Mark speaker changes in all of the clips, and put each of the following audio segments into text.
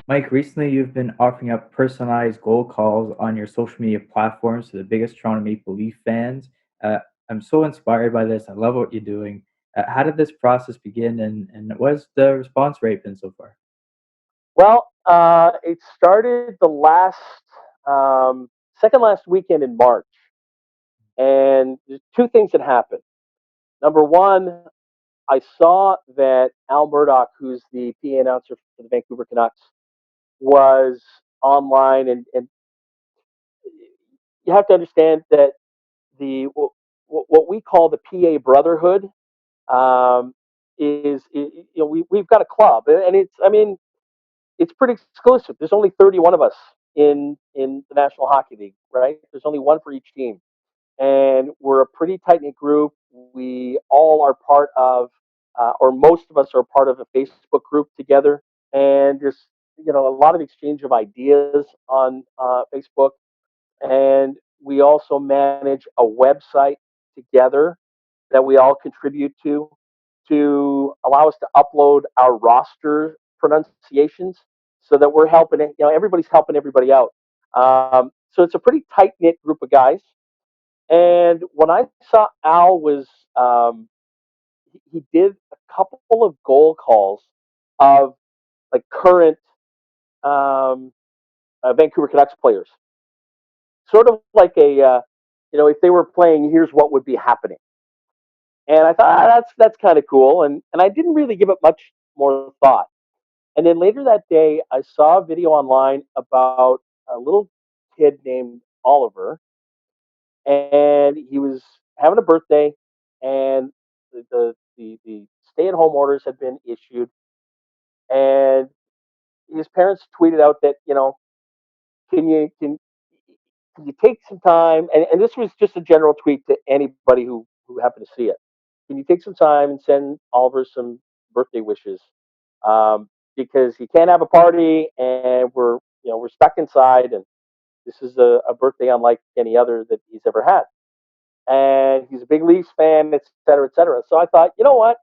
Speaker 1: Mike, recently you've been offering up personalized goal calls on your social media platforms to the biggest Toronto Maple Leaf fans. Uh, I'm so inspired by this. I love what you're doing. How did this process begin, and what's the response rate been so far?
Speaker 2: Well, it started the second last weekend in March, and there's two things that happened. Number one, I saw that Al Murdoch, who's the PA announcer for the Vancouver Canucks, was online, and you have to understand that what we call the PA Brotherhood um, we've got a club, and it's pretty exclusive. There's only 31 of us in the National Hockey League, right? There's only one for each team, and we're a pretty tight knit group. We all are part of, or most of us are part of a Facebook group together, and there's a lot of exchange of ideas on Facebook, and we also manage a website together that we all contribute to allow us to upload our roster pronunciations so that we're helping it. Everybody's helping everybody out. So it's a pretty tight knit group of guys. And when I saw Al was, he did a couple of goal calls of like current um, Vancouver Canucks players, sort of like if they were playing, here's what would be happening. And I thought that's kind of cool, and I didn't really give it much more thought. And then later that day, I saw a video online about a little kid named Oliver, and he was having a birthday, and the stay at home orders had been issued, and his parents tweeted out that can you can you take some time, and this was just a general tweet to anybody who happened to see it. Can you take some time and send Oliver some birthday wishes? Because he can't have a party, and we're stuck inside, and this is a birthday unlike any other that he's ever had. And he's a big Leafs fan, et cetera, et cetera. So I thought, you know what?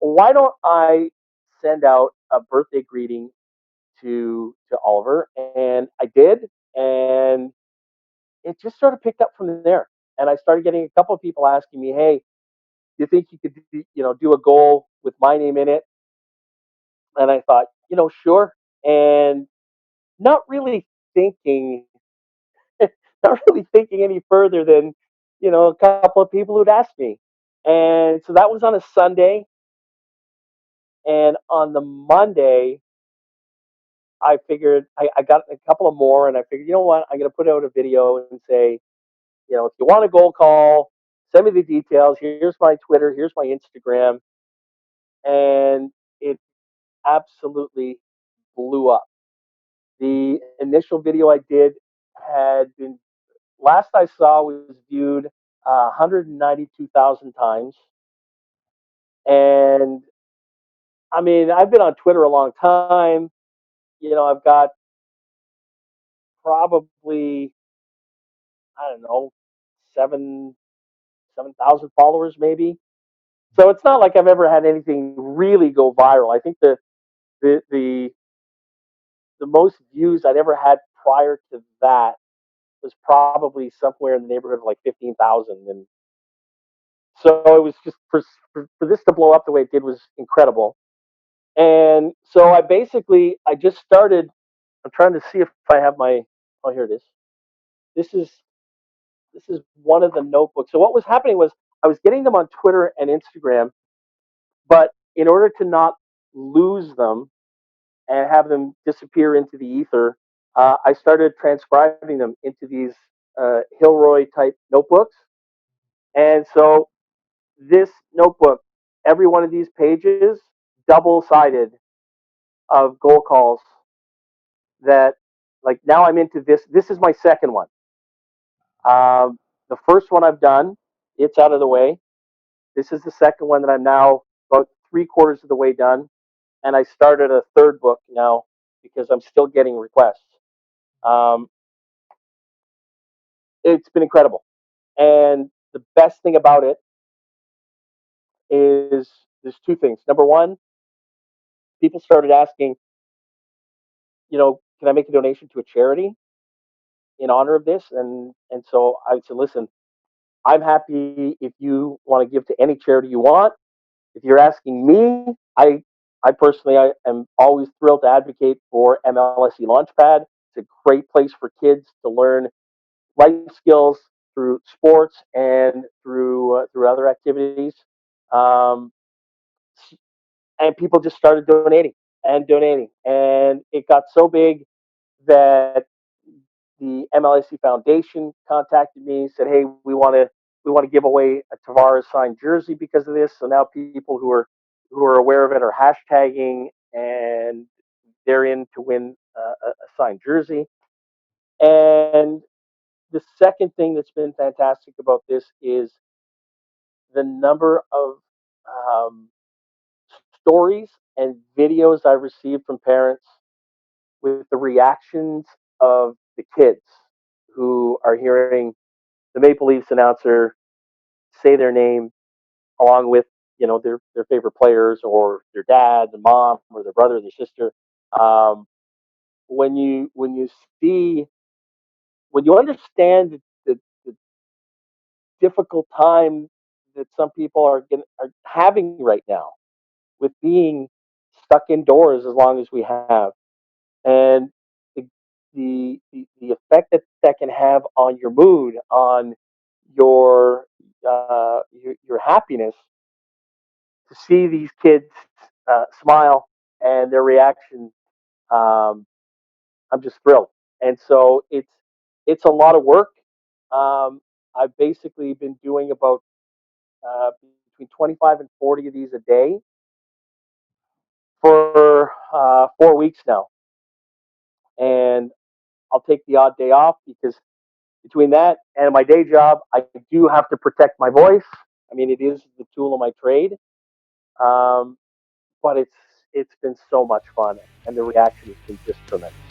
Speaker 2: Why don't I send out a birthday greeting to Oliver? And I did, and it just sort of picked up from there. And I started getting a couple of people asking me, "Hey, do you think you could do a goal with my name in it?" And I thought, sure. And not really thinking, not really thinking any further than, a couple of people who'd asked me. And so that was on a Sunday. And on the Monday, I figured I got a couple of more, and I figured, you know what, I'm going to put out a video and say, if you want a goal call, send me the details. Here's my Twitter. Here's my Instagram. And it absolutely blew up. The initial video I did had been, last I saw, was viewed 192,000 times. And I mean, I've been on Twitter a long time. I've got probably, I don't know, seven 7,000 followers maybe. So it's not like I've ever had anything really go viral. I think the the the most views I'd ever had prior to that was probably somewhere in the neighborhood of like 15,000. And so it was just for this to blow up the way it did was incredible. And so I just started. I'm trying to see if I have my. Oh, here it is. This is this is one of the notebooks. So what was happening was I was getting them on Twitter and Instagram, but in order to not lose them and have them disappear into the ether, I started transcribing them into these Hilroy type notebooks. And so this notebook, every one of these pages, double sided of goal calls that, like, now I'm into this. This is my second one. The first one I've done, it's out of the way. This is the second one that I'm now about three-quarters of the way done. And I started a third book now because I'm still getting requests. Um, it's been incredible. And the best thing about it is there's two things. Number one, people started asking, can I make a donation to a charity in honor of this? And so I said, listen, I'm happy if you want to give to any charity you want. If you're asking me, I personally I am always thrilled to advocate for MLSE Launchpad. It's a great place for kids to learn life skills through sports and through other activities. Um, and people just started donating, and it got so big that the MLSE Foundation contacted me, said, "Hey, we want to give away a Tavares signed jersey because of this." So now people who are aware of it are hashtagging, and they're in to win a signed jersey. And the second thing that's been fantastic about this is the number of um, stories and videos I've received from parents with the reactions of the kids who are hearing the Maple Leafs announcer say their name along with their favorite players or their dad, their mom, or their brother, their sister. Um, when you see when you understand the difficult time that some people are having right now with being stuck indoors as long as we have, and the the effect that can have on your mood, on your your happiness, to see these kids smile and their reaction, um, I'm just thrilled. And so it's a lot of work. I've basically been doing about between 25 and 40 of these a day for 4 weeks now, and I'll take the odd day off because between that and my day job, I do have to protect my voice. I mean, it is the tool of my trade, um, but it's been so much fun, and the reaction has been just tremendous.